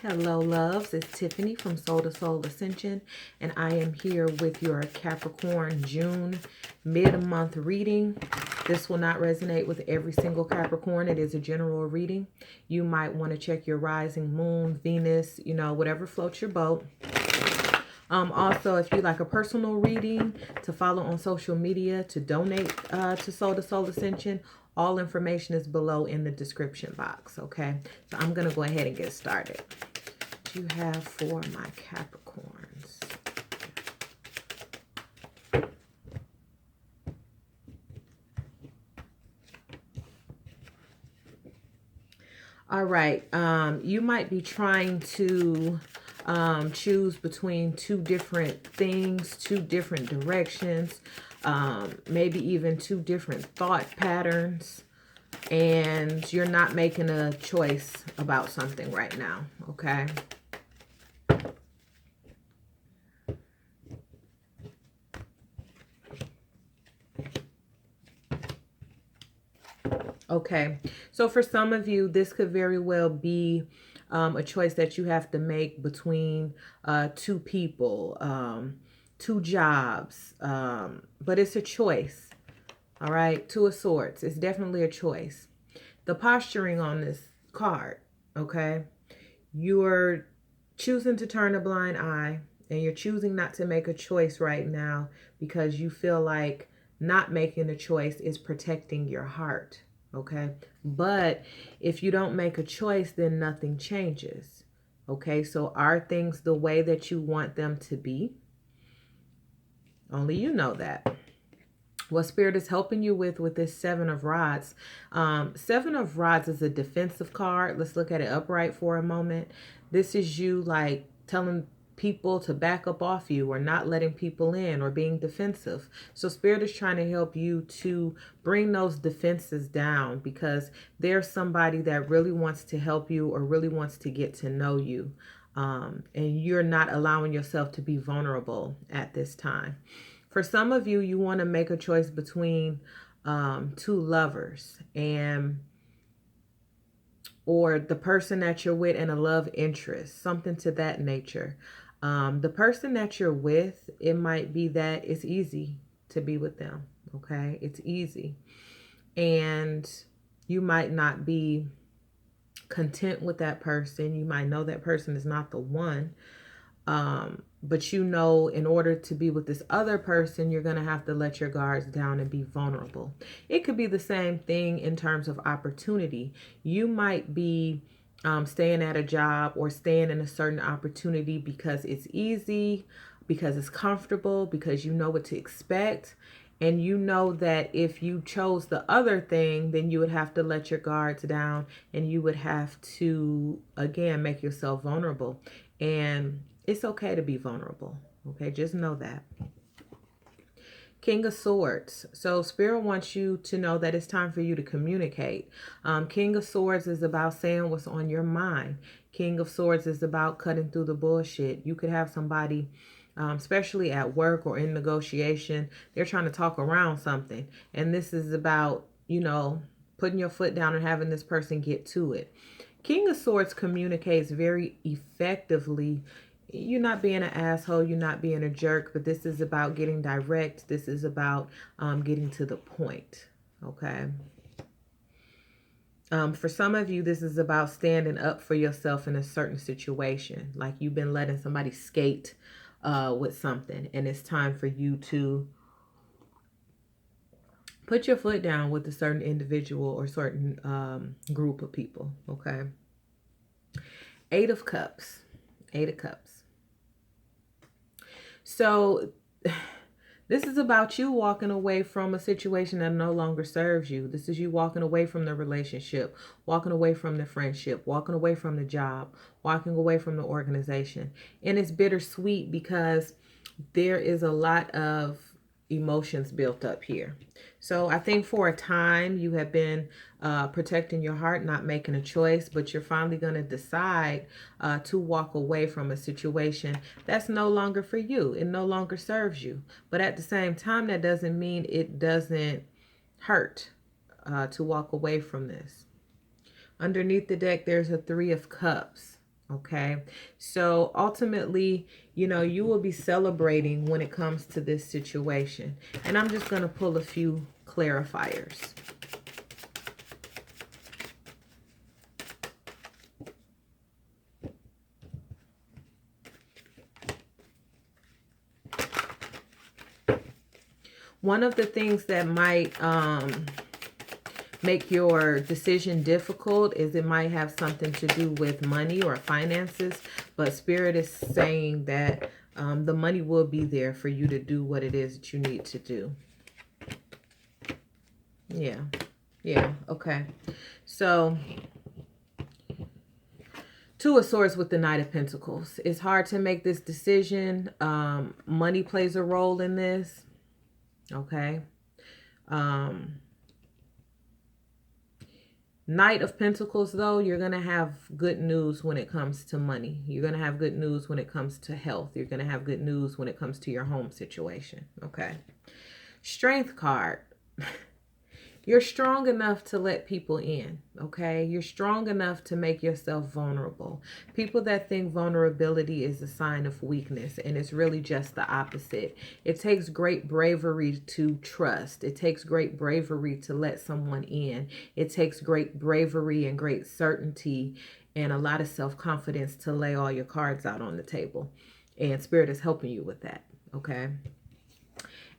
Hello, loves. It's Tiffany from Soul to Soul Ascension, and I am here with your Capricorn June mid-month reading. This will not resonate with every single Capricorn. It is a general reading. You might want to check your rising moon, Venus, whatever floats your boat. Also, if you like a personal reading, to follow on social media, to donate to Soul Ascension, all information is below in the description box, okay? So I'm going to go ahead and get started. What do you have for my Capricorns? All right. You might be trying to choose between two different things, two different directions, maybe even two different thought patterns, and you're not making a choice about something right now, okay? Okay, so for some of you, this could very well be a choice that you have to make between two people, two jobs, but it's a choice, all right? Two of Swords, it's definitely a choice. The posturing on this card, okay? You're choosing to turn a blind eye, and you're choosing not to make a choice right now because you feel like not making a choice is protecting your heart. Okay, but if you don't make a choice, then nothing changes. Okay, so are things the way that you want them to be? Only you know that. What Spirit is helping you with this Seven of Rods. Seven of Rods is a defensive card. Let's look at it upright for a moment. This is you like telling people to back up off you, or not letting people in, or being defensive. So Spirit is trying to help you to bring those defenses down, because there's somebody that really wants to help you or really wants to get to know you. And you're not allowing yourself to be vulnerable at this time. For some of you, you want to make a choice between two lovers, or the person that you're with and a love interest, something to that nature. The person that you're with, it might be that it's easy to be with them, okay? It's easy. And you might not be content with that person. You might know that person is not the one. But you know, in order to be with this other person, you're going to have to let your guards down and be vulnerable. It could be the same thing in terms of opportunity. You might be staying at a job or staying in a certain opportunity because it's easy, because it's comfortable, because you know what to expect. And you know that if you chose the other thing, then you would have to let your guards down, and you would have to, again, make yourself vulnerable. And it's okay to be vulnerable. Okay, just know that. King of Swords. So Spirit wants you to know that it's time for you to communicate. King of Swords is about saying what's on your mind. King of Swords is about cutting through the bullshit. You could have somebody, especially at work or in negotiation, they're trying to talk around something. And this is about, putting your foot down and having this person get to it. King of Swords communicates very effectively. You're not being an asshole, you're not being a jerk, but this is about getting direct. This is about getting to the point, okay? For some of you, this is about standing up for yourself in a certain situation. Like you've been letting somebody skate with something, and it's time for you to put your foot down with a certain individual or certain group of people, okay? Eight of Cups. Eight of Cups. So this is about you walking away from a situation that no longer serves you. This is you walking away from the relationship, walking away from the friendship, walking away from the job, walking away from the organization. And it's bittersweet because there is a lot of emotions built up here. So I think for a time you have been protecting your heart, not making a choice, but you're finally going to decide to walk away from a situation that's no longer for you. It no longer serves you. But at the same time, that doesn't mean it doesn't hurt to walk away from this. Underneath the deck, there's a Three of Cups. Okay, so ultimately, you know, you will be celebrating when it comes to this situation. And I'm just going to pull a few clarifiers. One of the things that might make your decision difficult is it might have something to do with money or finances, but Spirit is saying that the money will be there for you to do what it is that you need to do. Yeah, okay. So, Two of Swords with the Knight of Pentacles. It's hard to make this decision. Money plays a role in this, okay? Knight of Pentacles, though, you're going to have good news when it comes to money. You're going to have good news when it comes to health. You're going to have good news when it comes to your home situation. Okay. Strength card. You're strong enough to let people in, okay? You're strong enough to make yourself vulnerable. People that think vulnerability is a sign of weakness, and it's really just the opposite. It takes great bravery to trust. It takes great bravery to let someone in. It takes great bravery and great certainty and a lot of self-confidence to lay all your cards out on the table. And Spirit is helping you with that, okay?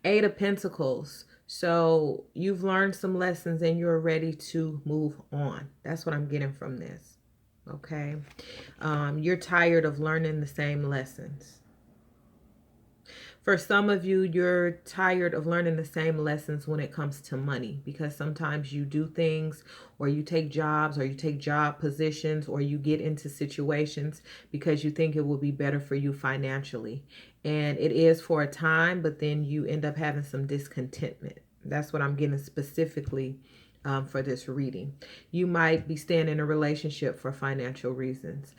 Eight of Pentacles. So you've learned some lessons and you're ready to move on. That's what I'm getting from this. Okay. You're tired of learning the same lessons. For some of you, you're tired of learning the same lessons when it comes to money, because sometimes you do things or you take jobs or you take job positions or you get into situations because you think it will be better for you financially. And it is for a time, but then you end up having some discontentment. That's what I'm getting specifically for this reading. You might be staying in a relationship for financial reasons.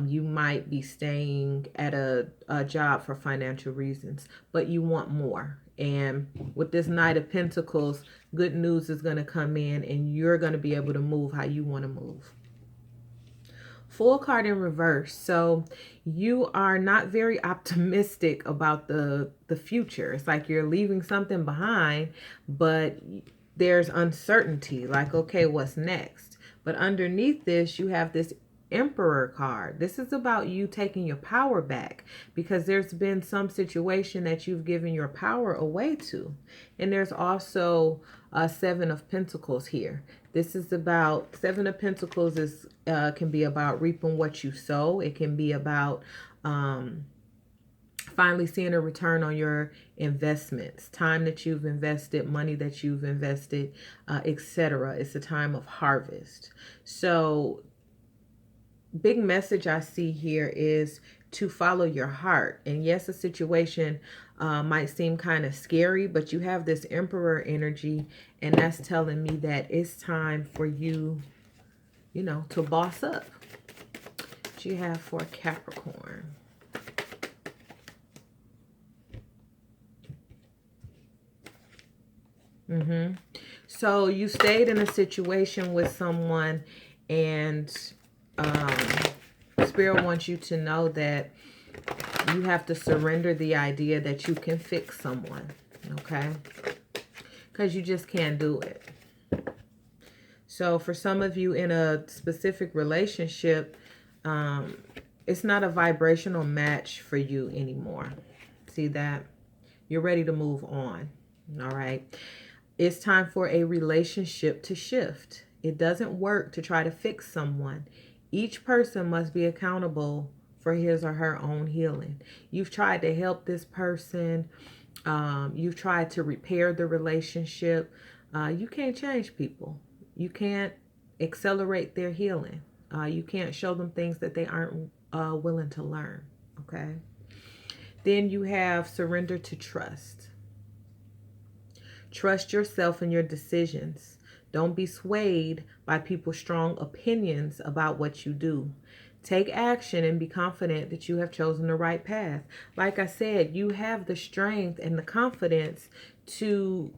You might be staying at a job for financial reasons, but you want more. And with this Knight of Pentacles, good news is going to come in and you're going to be able to move how you want to move. Full card in reverse. So you are not very optimistic about the future. It's like you're leaving something behind, but there's uncertainty, like, okay, what's next? But underneath this, you have this Emperor card. This is about you taking your power back, because there's been some situation that you've given your power away to. And there's also a Seven of Pentacles here. This is about, Seven of Pentacles is can be about reaping what you sow. It can be about finally seeing a return on your investments, time that you've invested, money that you've invested, etc. It's a time of harvest. So big message I see here is to follow your heart. And yes, the situation might seem kind of scary, but you have this Emperor energy, and that's telling me that it's time for you, you know, to boss up. What you have for Capricorn? So you stayed in a situation with someone, and Spirit wants you to know that you have to surrender the idea that you can fix someone, okay? Because you just can't do it. So for some of you in a specific relationship, it's not a vibrational match for you anymore. See that? You're ready to move on, all right? It's time for a relationship to shift. It doesn't work to try to fix someone. Each person must be accountable for his or her own healing. You've tried to help this person. You've tried to repair the relationship. You can't change people. You can't accelerate their healing. You can't show them things that they aren't willing to learn, okay? Then you have surrender to trust. Trust yourself and your decisions. Don't be swayed by people's strong opinions about what you do. Take action and be confident that you have chosen the right path. Like I said, you have the strength and the confidence to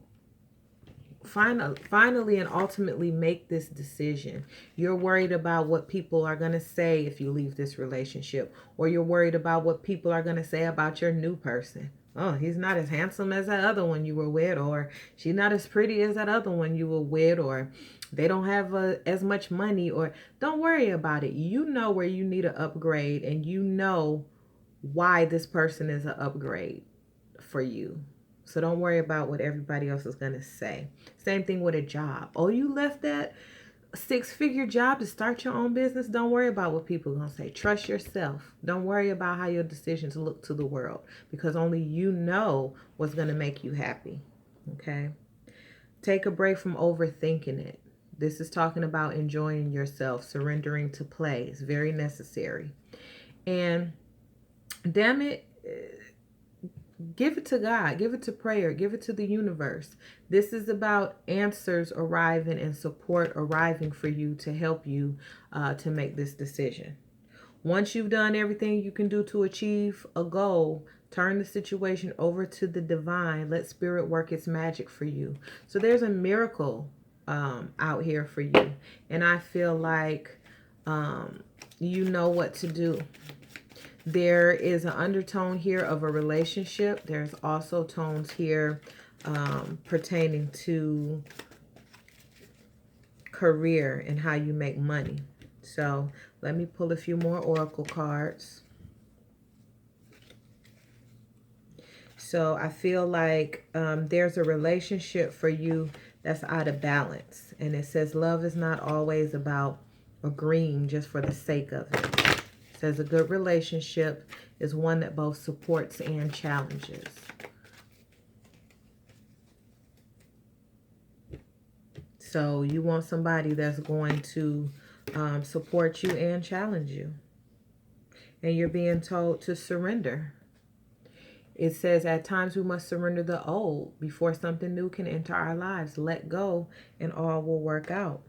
finally and ultimately make this decision. You're worried about what people are going to say if you leave this relationship, or you're worried about what people are going to say about your new person. Oh, he's not as handsome as that other one you were with, or she's not as pretty as that other one you were with, or they don't have as much money. Or don't worry about it. You know where you need an upgrade, and you know why this person is an upgrade for you. So don't worry about what everybody else is going to say. Same thing with a job. Oh, you left that 6-figure job to start your own business? Don't worry about what people are going to say. Trust yourself. Don't worry about how your decisions look to the world, because only you know what's going to make you happy. Okay? Take a break from overthinking it. This is talking about enjoying yourself, surrendering to play. It's very necessary. And damn it, give it to God, give it to prayer, give it to the universe. This is about answers arriving and support arriving for you to help you to make this decision. Once you've done everything you can do to achieve a goal, turn the situation over to the divine. Let spirit work its magic for you. So there's a miracle out here for you. And I feel like you know what to do. There is an undertone here of a relationship. There's also tones here pertaining to career and how you make money. So let me pull a few more oracle cards. So I feel like there's a relationship for you that's out of balance. And it says love is not always about agreeing just for the sake of it. It says a good relationship is one that both supports and challenges. So you want somebody that's going to support you and challenge you. And you're being told to surrender. It says at times we must surrender the old before something new can enter our lives. Let go and all will work out.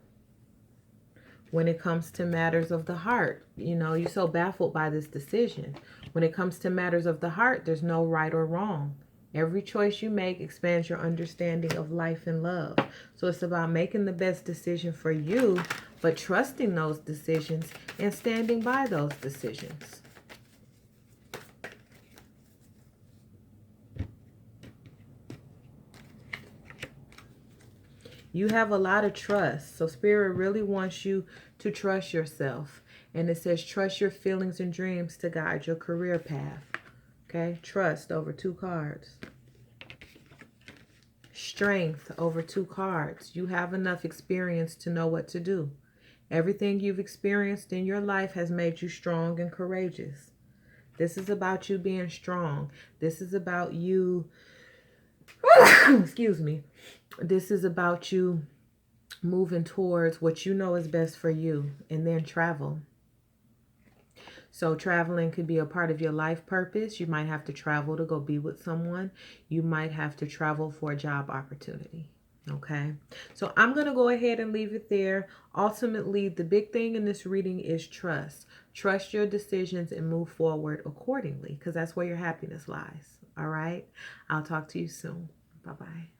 When it comes to matters of the heart, you know, you're so baffled by this decision. When it comes to matters of the heart, there's no right or wrong. Every choice you make expands your understanding of life and love. So it's about making the best decision for you, but trusting those decisions and standing by those decisions. You have a lot of trust. So Spirit really wants you to trust yourself. And it says trust your feelings and dreams to guide your career path. Okay, trust over 2 cards. Strength over 2 cards. You have enough experience to know what to do. Everything you've experienced in your life has made you strong and courageous. This is about you being strong. This is about you, excuse me. This is about you moving towards what you know is best for you, and then travel. So traveling could be a part of your life purpose. You might have to travel to go be with someone. You might have to travel for a job opportunity. Okay, so I'm going to go ahead and leave it there. Ultimately, the big thing in this reading is trust. Trust your decisions and move forward accordingly, because that's where your happiness lies. All right, I'll talk to you soon. Bye-bye.